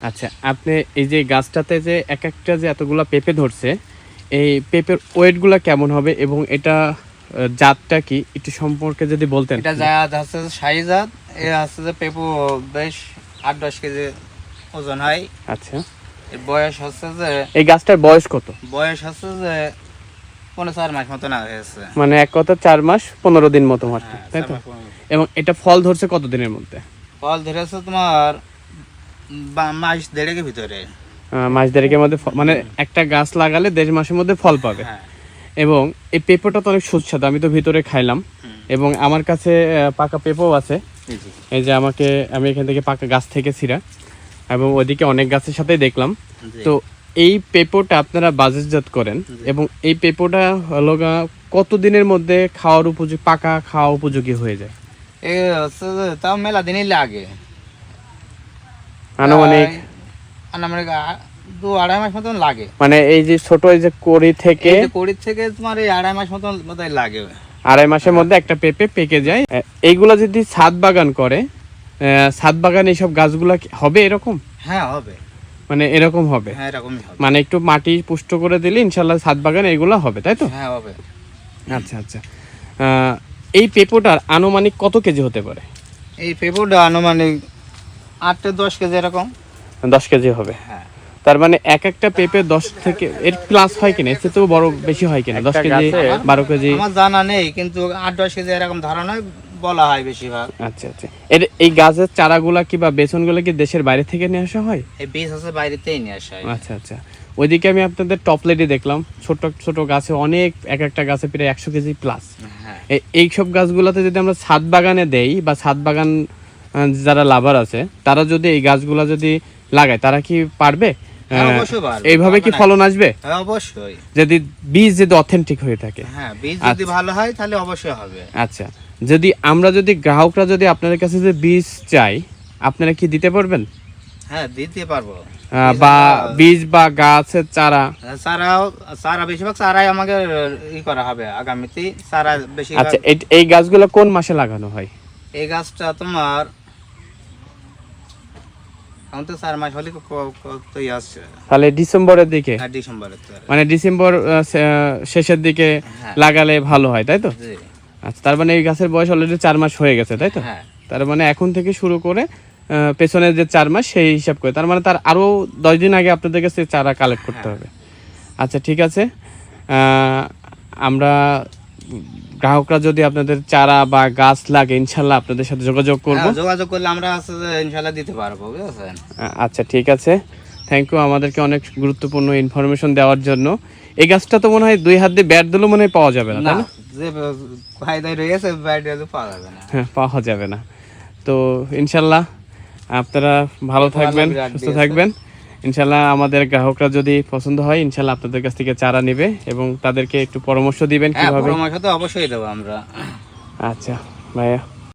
আচ্ছা, আপনি এই যে গাছটাতে যে একেকটা যে এতগুলা পেঁপে ধরছে, এই পেঁপের ওয়েটগুলা কেমন হবে এবং এটা জাতটা কি একটু সম্পর্কে যদি বলতেন? এটা জাত হচ্ছে যে শাহী জাত। এ হচ্ছে যে পেঁপু বেশ 8-10 কেজি ওজন হয়। আচ্ছা, এর বয়স হচ্ছে যে এই গাছটার বয়স কত? বয়স হচ্ছে যে 4 মাস মতো না হয়েছে। মানে এক কথা 4 মাস 15 দিন মতো মাত্র, হ্যাঁ, তাই 4 তো? মাস 15 দিন। এবং এটা ফল ধরছে কত দিনের মধ্যে? ফল ধরেছে তোমার মাস দেড়েকের ভিতরে। মাস দেড়েকের মধ্যে মানে একটা গাছ লাগালে 1.5 মাসের মধ্যে ফল পাবে। হ্যাঁ। এবং এই পেঁপেটা তো অনেক সুস্বাদু, আমি তো ভিতরে খাইলাম এবং আমার কাছে পাকা পেঁপেও আছে। এই যে আমি এখান থেকে পাকা গাছ থেকে ছিঁড়া এবং ওইদিকে অনেক গাছের সাথেই দেখলাম। তো এই পেঁপোটা আপনারা বাজারজাত করেন এবং এই পেঁপোটা হলো কত দিনের মধ্যে খাওয়ার উপযোগী, পাকা খাওয়া উপযোগী হয়ে যায়? এ হচ্ছে যে তাও মেলা দিনই লাগে, আনুমানিক আনুমানিক 2-2.5 মাস মতন লাগে। মানে এই যে ছোট এই যে কড়ি থেকে কড়ির থেকে তোমার এই 2.5 মাস মতন বোধহয় লাগে। 2.5 মাসের মধ্যে একটা পেঁপে পেকে যায়। এইগুলা যদি ছাদ বাগান করে, ছাদ বাগান এইসব গাছগুলা হবে এরকম? হ্যাঁ হবে, মানে এরকম হবে? হ্যাঁ এরকমই হবে। মানে একটু মাটি পুষ্ট করে দিলে ইনশাল্লাহ ছাদ বাগান এগুলো হবে, তাই তো? হ্যাঁ হবে। আচ্ছা আচ্ছা, এই পেঁপোটার আনুমানিক কত কেজি হতে পারে? এই পেঁপুটা আনুমানিক 8-10 কেজি এরকম। 10 কেজি হবে। হ্যাঁ। তার মানে এক একটা পেঁপে 10 থেকে এর প্লাস হয় কিনা, এর থেকেও বড় বেশি হয় কিনা? 10 কেজি 12 কেজি আমার জানা নেই, কিন্তু 8-10 কেজি এরকম ধারণা বলা হয় বেশিরভাগ। আচ্ছা আচ্ছা, এই গাছের চারাগুলা কি বা বেসনগুলা কি দেশের বাইরে থেকে নিয়ে আসা হয়? এই বীজ হচ্ছে বাইরেতেই নিয়ে আসা হয়। আচ্ছা আচ্ছা, ওইদিকে আমি আপনাদের টপলেটে দেখলাম ছোট ছোট গাছে অনেক, এক একটা গাছে প্রায় 100 কেজি প্লাস। হ্যাঁ। এইসব গাছগুলোতে যদি আমরা ছাদ বাগানে দেই বা ছাদ বাগান যারা লাভার আছে তারা যদি এই গাছগুলা যদি লাগায় তারা কি পারবে? হ্যাঁ, অবশ্যই পারবে। এইভাবে কি ফলন আসবে? হ্যাঁ অবশ্যই। যদি বীজ যদি অথেন্টিক হয়ে থাকে। হ্যাঁ, বীজ যদি ভালো হয় তাহলে অবশ্যই হবে। আচ্ছা, আমরা যদি গ্রাহকরা যদি আপনাদের কাছে যে বীজ চাই, আপনারা কি দিতে পারবেন? হ্যাঁ দিতে পারবো। বা বীজ বা গাছের চারা? চারা বেশিরভাগ চারাই আমাকে করা হবে আগামীতে। চারা বেশি। আচ্ছা, এই গাছগুলো কোন মাসে লাগানো হয়? এই গাছটা তোমার এখন তো 4 মাস হলে কতই আসছে, তাহলে ডিসেম্বরের দিকে। হ্যাঁ ডিসেম্বরের তো। মানে ডিসেম্বর শেষের দিকে লাগালে ভালো হয়, তাই তো? জি। আচ্ছা, তার মানে এই গাছের বয়স অলরেডি 4 মাস হয়ে গেছে, তাই তো? হ্যাঁ। তার মানে এখন থেকে শুরু করে পেছনের যে 4 মাস সেই হিসাব করে, তার মানে তার আরো 10 দিন আগে আপনাদের কাছে চারা কালেক্ট করতে হবে। আচ্ছা ঠিক আছে, আমরা গ্রাহকরা যদি আপনাদের চারা বা গাছ লাগে ইনশাল্লাহ আপনাদের সাথে যোগাযোগ করব। যোগাযোগ করলে আমরা আছে যে ইনশাআল্লাহ দিতে পারবো, বুঝছেন? আচ্ছা ঠিক আছে, থ্যাংক ইউ আমাদেরকে অনেক গুরুত্বপূর্ণ ইনফরমেশন দেওয়ার জন্য। এই গাছটা তো মনে হয় 2 হাত দিয়ে ব্যাট দিলেও মনে হয় পাওয়া যাবে না, তাই না? যে ফায়দায় রয়েছে ব্যাট দিয়ে পাওয়া যাবে না। হ্যাঁ, পাওয়া যাবে না। তো ইনশাল্লাহ আপনারা ভালো থাকবেন, সুস্থ থাকবেন। ইনশাল্লাহ আমাদের গ্রাহকরা যদি পছন্দ হয় ইনশাল্লাহ আপনাদের কাছ থেকে চারা নেবে এবং তাদেরকে একটু পরামর্শ দিবেন হ্যাঁ, কিভাবে। পরামর্শ তো অবশ্যই দেবো আমরা। আচ্ছা ভাইয়া।